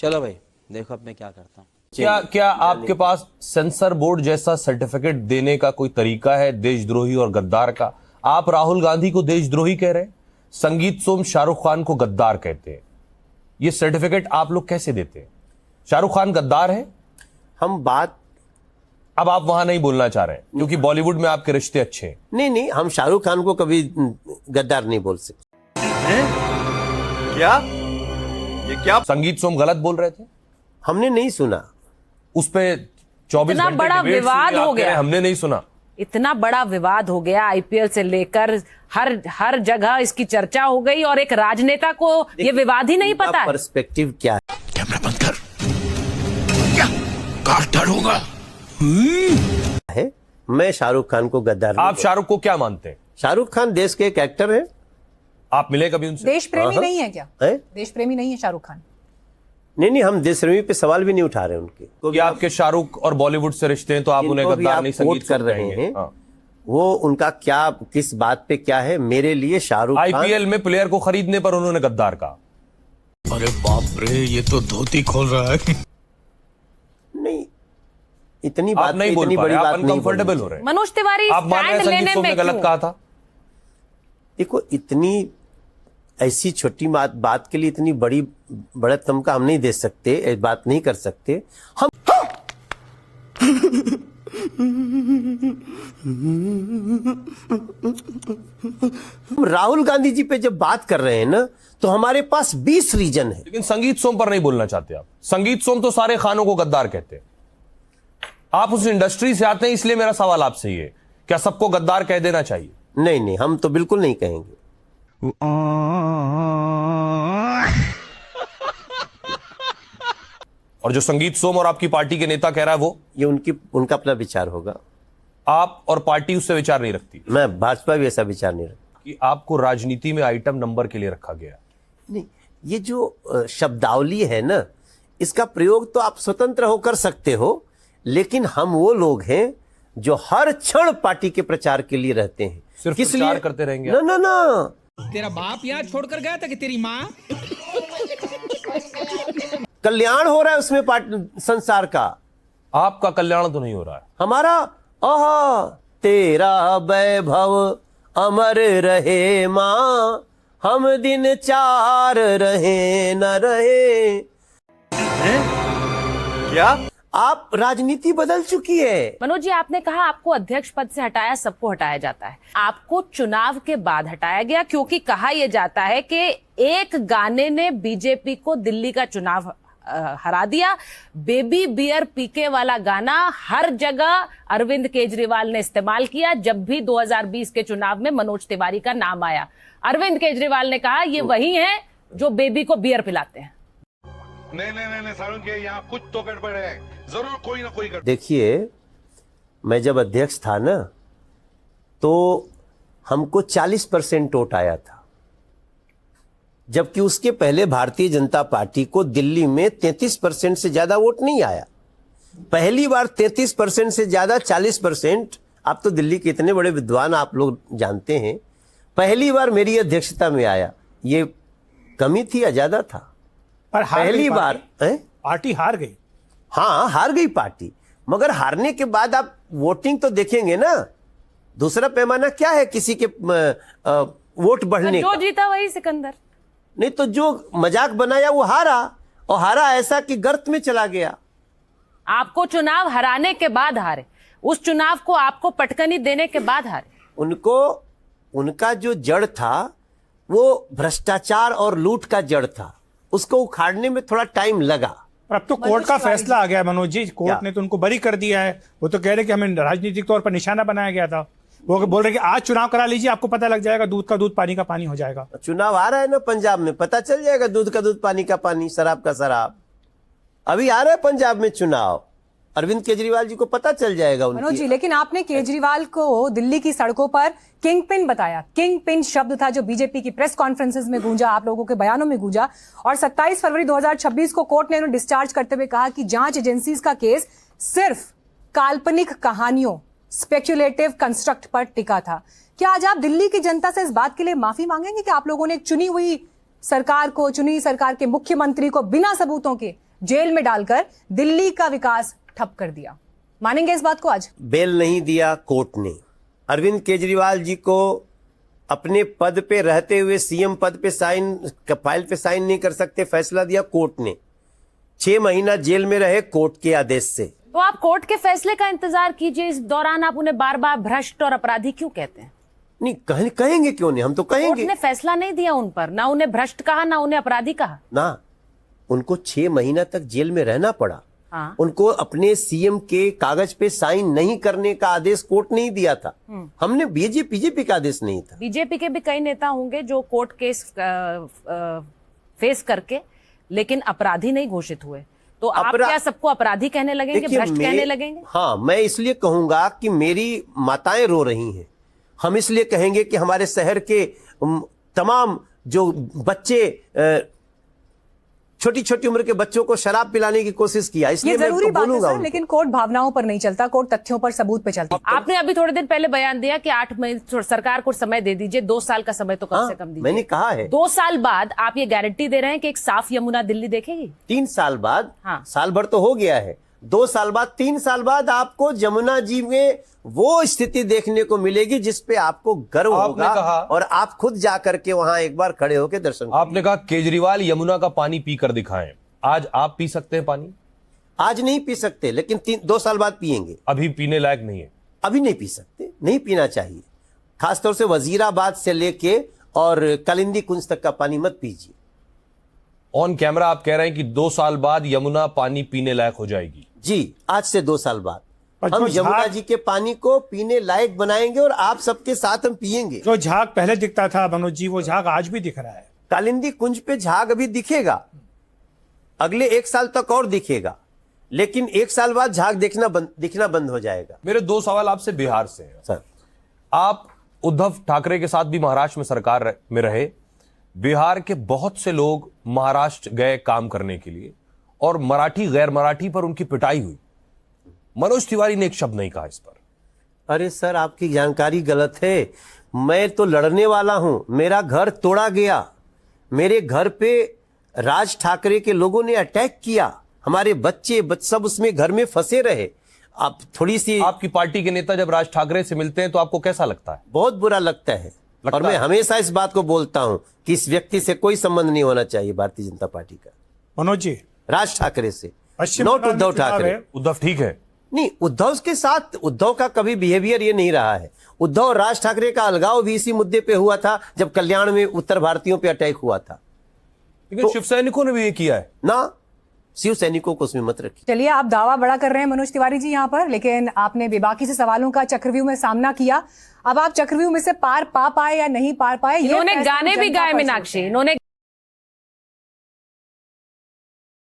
चलो भाई देखो अब मैं क्या करता हूँ। क्या आपके पास सेंसर बोर्ड जैसा सर्टिफिकेट देने का कोई तरीका है देशद्रोही और गद्दार का? आप राहुल गांधी को देशद्रोही कह रहे हैं, संगीत सोम शाहरुख खान को गद्दार कहते हैं। ये सर्टिफिकेट आप लोग कैसे देते हैं? शाहरुख खान गद्दार है? हम बात अब आप वहां नहीं बोलना चाह रहे हैं क्योंकि बॉलीवुड में आपके रिश्ते अच्छे हैं। नहीं, हम शाहरुख खान को कभी गद्दार नहीं बोल सकते। क्या ये क्या संगीत सोम गलत बोल रहे थे? हमने नहीं सुना। उस पे 24 इतना घंटे बड़ा डिबेट्स विवाद हुई, हो आप कह रहे गया। हैं, हमने नहीं सुना। इतना बड़ा विवाद हो गया, आईपीएल से लेकर हर जगह इसकी चर्चा हो गई और एक राजनेता को ये विवाद ही नहीं पता है। पर्सपेक्टिव क्या कैमरा बंद कर। क्या काट डालूंगा है? मैं शाहरुख खान को गद्दार नहीं आप शाहरुख को क्या मानते हैं? शाहरुख खान देश के एक एक्टर हैं। आप मिले कभी उनसे? देश प्रेमी नहीं है क्या? है? देश प्रेमी नहीं है शाहरुख खान? नहीं, हम देश प्रेमी पे सवाल भी नहीं उठा रहे उनके को। कि आपके शाहरुख और बॉलीवुड से रिश्ते हैं तो आप उन्हें जिनको भी गद्दार आप नहीं कोट संगीत कर सोम रहे कहेंगे। हैं, हाँ। वो उनका क्या, किस बात पे क्या है? मेरे लिए शाहरुख खान आईपीएल में प्लेयर को खरीदने पर उन्होंने गद्दार कहा। अरे बाप रे, ये तो धोती खोल रहा है। नहीं, इतनी आप बात नहीं पे बोल इतनी पा बड़ी रहे, आप बात नहीं अनकंफर्टेबल बोलनी हो रहे हैं। मनोज तिवारी आप मान रहे हैं स्टैंड संगीत लेने सोम ने में गलत क्यों? कहा था? देखो, इतनी ऐसी छोटी बात के लिए इतनी बड़ी बढ़त तमका हम नहीं दे सकते, बात नहीं कर सकते हम। हम राहुल गांधी जी पे जब बात कर रहे हैं ना, तो हमारे पास 20 रीजन है। लेकिन संगीत सोम पर नहीं बोलना चाहते आप। संगीत सोम तो सारे खानों को गद्दार कहते हैं। आप उस इंडस्ट्री से आते हैं, इसलिए मेरा सवाल आपसे ये है, क्या सबको गद्दार कह देना चाहिए? नहीं, हम तो बिल्कुल नहीं कहेंगे। और जो संगीत सोम और आपकी पार्टी के नेता कह रहा है वो, ये उनका अपना विचार होगा। आप और पार्टी उससे विचार नहीं रखती मैं भाजपा भी ऐसा विचार नहीं रखता। कि आपको राजनीति में आइटम नंबर के लिए रखा गया? नहीं, ये जो शब्दावली है ना, इसका प्रयोग तो आप स्वतंत्र होकर सकते हो, लेकिन हम वो लोग हैं जो हर क्षण पार्टी के प्रचार के लिए रहते हैं। सिर्फ किस प्रचार लिए करते रहेंगे? ना। तेरा बाप यहाँ छोड़कर गया था कि तेरी माँ? कल्याण हो रहा है उसमें संसार का। आपका कल्याण तो नहीं हो रहा है। हमारा आहा तेरा वैभव अमर रहे माँ, हम दिन चार रहे न रहे। क्या आप राजनीति बदल चुकी है। मनोज जी, आपने कहा आपको अध्यक्ष पद से हटाया, सबको हटाया जाता है। आपको चुनाव के बाद हटाया गया क्योंकि कहा यह जाता है कि एक गाने ने बीजेपी को दिल्ली का चुनाव हरा दिया। बेबी बियर पीके वाला गाना हर जगह अरविंद केजरीवाल ने इस्तेमाल किया। जब भी 2020 के चुनाव में मनोज तिवारी का नाम आया, अरविंद केजरीवाल ने कहा ये वही हैं जो बेबी को बियर पिलाते हैं। नहीं सारुण के यहाँ कुछ तो गड़बड़ है, जरूर कोई ना कोई गड़बड़। देखिए, मैं जब अध्यक्ष था ना, तो हमको 40% वोट आया था, जबकि उसके पहले भारतीय जनता पार्टी को दिल्ली में 33% से ज्यादा वोट नहीं आया। पहली बार 33% से ज्यादा 40%। आप तो दिल्ली के इतने बड़े विद्वान, आप लोग जानते हैं, पहली बार मेरी अध्यक्षता में आया। ये कमी थी या ज्यादा था? पर पहली बार पार्टी हार गई। हाँ, हार गई पार्टी, मगर हारने के बाद आप वोटिंग तो देखेंगे ना। दूसरा पैमाना क्या है किसी के वोट बढ़ने जो का? जीता वही सिकंदर। नहीं तो जो मजाक बनाया वो हारा, और हारा ऐसा कि गर्त में चला गया। आपको चुनाव हराने के बाद हारे, उस चुनाव को आपको पटकनी देने के बाद हारे। उनका जो जड़ था वो भ्रष्टाचार और लूट का जड़ था, उसको उखाड़ने में थोड़ा टाइम लगा। पर अब तो कोर्ट का फैसला आ गया मनोज जी। कोर्ट ने तो उनको बरी कर दिया है। वो तो कह रहे कि हमें राजनीतिक तौर पर निशाना बनाया गया था। वो बोल रहे कि आज चुनाव करा लीजिए, आपको पता लग जाएगा, दूध का दूध पानी का पानी हो जाएगा। चुनाव आ रहा है ना पंजाब में, पता चल जाएगा दूध का दूध पानी का पानी, शराब का शराब। अभी आ रहा है पंजाब में चुनाव, अरविंद केजरीवाल जी को पता चल जाएगा मनोज जी, लेकिन आपने केजरीवाल को दिल्ली की सड़कों पर किंग पिन बताया। किंग पिन शब्द था जो बीजेपी की प्रेस कॉन्फ्रेंसेस में गूंजा, आप लोगों के बयानों में गूंजा, और 27 फरवरी 2026 को कोर्ट ने उन्हें डिस्चार्ज करते हुए कहा कि जांच एजेंसीज का केस सिर्फ काल्पनिक कहानियों, स्पेक्युलेटिव कंस्ट्रक्ट पर टिका था। क्या आज आप दिल्ली की जनता से इस बात के लिए माफी मांगेंगे कि आप लोगों ने एक चुनी हुई सरकार को, चुनी सरकार के मुख्यमंत्री को बिना सबूतों के जेल में डालकर दिल्ली का विकास ठप कर दिया। मानेंगे इस बात को आज? बेल नहीं दिया कोर्ट ने। अरविंद केजरीवाल जी को अपने पद पे रहते हुए सीएम पद पे फाइल पे साइन नहीं कर सकते, फैसला दिया कोर्ट ने। 6 महीना जेल में रहे कोर्ट के आदेश से। तो आप कोर्ट के फैसले का इंतजार कीजिए, इस दौरान आप उन्हें बार बार भ्रष्ट और अपराधी क्यों कहते हैं? नहीं कहेंगे क्यों नहीं, हम तो कोर्ट कहेंगे ने फैसला नहीं दिया उन पर, ना उन्हें भ्रष्ट कहा ना उन्हें अपराधी कहा ना। उनको 6 महीना तक जेल में रहना पड़ा। हाँ। उनको अपने सीएम के कागज पे साइन नहीं करने का आदेश कोर्ट नहीं दिया था। हमने बीजेपी का आदेश नहीं था। बीजेपी के भी कई नेता होंगे जो कोर्ट केस फेस करके लेकिन अपराधी नहीं घोषित हुए, तो आप क्या सबको अपराधी कहने लगेंगे, भ्रष्ट कहने लगेंगे? हाँ, मैं इसलिए कहूंगा कि मेरी माताएं रो रही हैं। हम इसलिए कहेंगे कि हमारे शहर के तमाम जो बच्चे छोटी छोटी उम्र के बच्चों को शराब पिलाने की कोशिश किया, इसलिए ये मैं जरूरी तो बात है बोलूंगा सर, उनको। लेकिन कोर्ट भावनाओं पर नहीं चलता, कोर्ट तथ्यों पर, सबूत पे चलता। आपने अभी थोड़े दिन पहले बयान दिया कि 8 महीने सरकार को समय दे दीजिए, 2 साल का समय तो कम से कम दीजिए। मैंने कहा है 2 साल बाद आप ये गारंटी दे रहे हैं कि एक साफ यमुना दिल्ली देखेगी? 3 साल बाद, हाँ। साल भर तो हो गया है, 2 साल बाद, 3 साल बाद आपको जमुना जी में वो स्थिति देखने को मिलेगी जिसपे आपको गर्व आपने होगा कहा- और आप खुद जाकर के वहां एक बार खड़े होकर दर्शन आपने कहा केजरीवाल यमुना का पानी पीकर दिखाएं। आज आप पी सकते हैं पानी? आज नहीं पी सकते, लेकिन 2 साल बाद पिएंगे। अभी पीने लायक नहीं है। अभी नहीं पी सकते, नहीं पीना चाहिए। खासतौर से वजीराबाद से लेके और कलिंदी कुंज तक का पानी मत पीजिए। ऑन कैमरा आप कह रहे हैं कि 2 साल बाद यमुना पानी पीने लायक हो जाएगी। जी, आज से 2 साल बाद और हम जो यमुना झाग- जी के पानी को पीने लायक बनाएंगे और आप सबके साथ हम पिएंगे। जो झाग पहले दिखता था मनोज जी, वो झाग आज भी दिख रहा है। कालिंदी कुंज पे झाग अभी दिखेगा, अगले 1 साल तक और दिखेगा, लेकिन 1 साल बाद झाग दिखना बंद हो जाएगा। मेरे 2 सवाल आपसे बिहार से हैं। सर, आप उद्धव ठाकरे के साथ भी महाराष्ट्र में सरकार में रहे। बिहार के बहुत से लोग महाराष्ट्र गए काम करने के लिए और मराठी गैर मराठी पर उनकी पिटाई हुई। मनोज तिवारी ने एक शब्द नहीं कहा इस पर। अरे सर, आपकी जानकारी गलत है। मैं तो लड़ने वाला हूं। मेरा घर तोड़ा गया, मेरे घर पे राज ठाकरे के लोगों ने अटैक किया, हमारे बच्चे सब उसमें घर में फंसे रहे। आप थोड़ी सी, आपकी पार्टी के नेता जब राज ठाकरे से मिलते हैं तो आपको कैसा लगता है? बहुत बुरा लगता है। और मैं हमेशा इस बात को बोलता हूं कि इस व्यक्ति से कोई संबंध नहीं होना चाहिए भारतीय जनता पार्टी का, मनोज जी, राज ठाकरे से, पश्चिम नॉट बंगाल में उद्धव चुनाव ठाकरे। है। उद्धव ठीक है? नहीं, उद्धव के साथ उद्धव का कभी बिहेवियर ये नहीं रहा है। उद्धव और राज ठाकरे का अलगाव भी इसी मुद्दे पे हुआ था जब कल्याण में उत्तर भारतीयों पे अटैक हुआ था। लेकिन शिव सैनिकों ने भी ये किया है ना, शिव सैनिकों को उसमें मत रखिए। चलिए, आप दावा बड़ा कर रहे हैं मनोज तिवारी जी यहाँ पर, लेकिन आपने बेबाकी से सवालों का चक्रव्यूह में सामना किया। अब आप चक्रव्यूह में से पार पा पाए या नहीं पार पाए, ये इन्होंने फैसला गाने भी जनता गाए पर मीनाक्षी, छोड़ते हैं। इन्होंने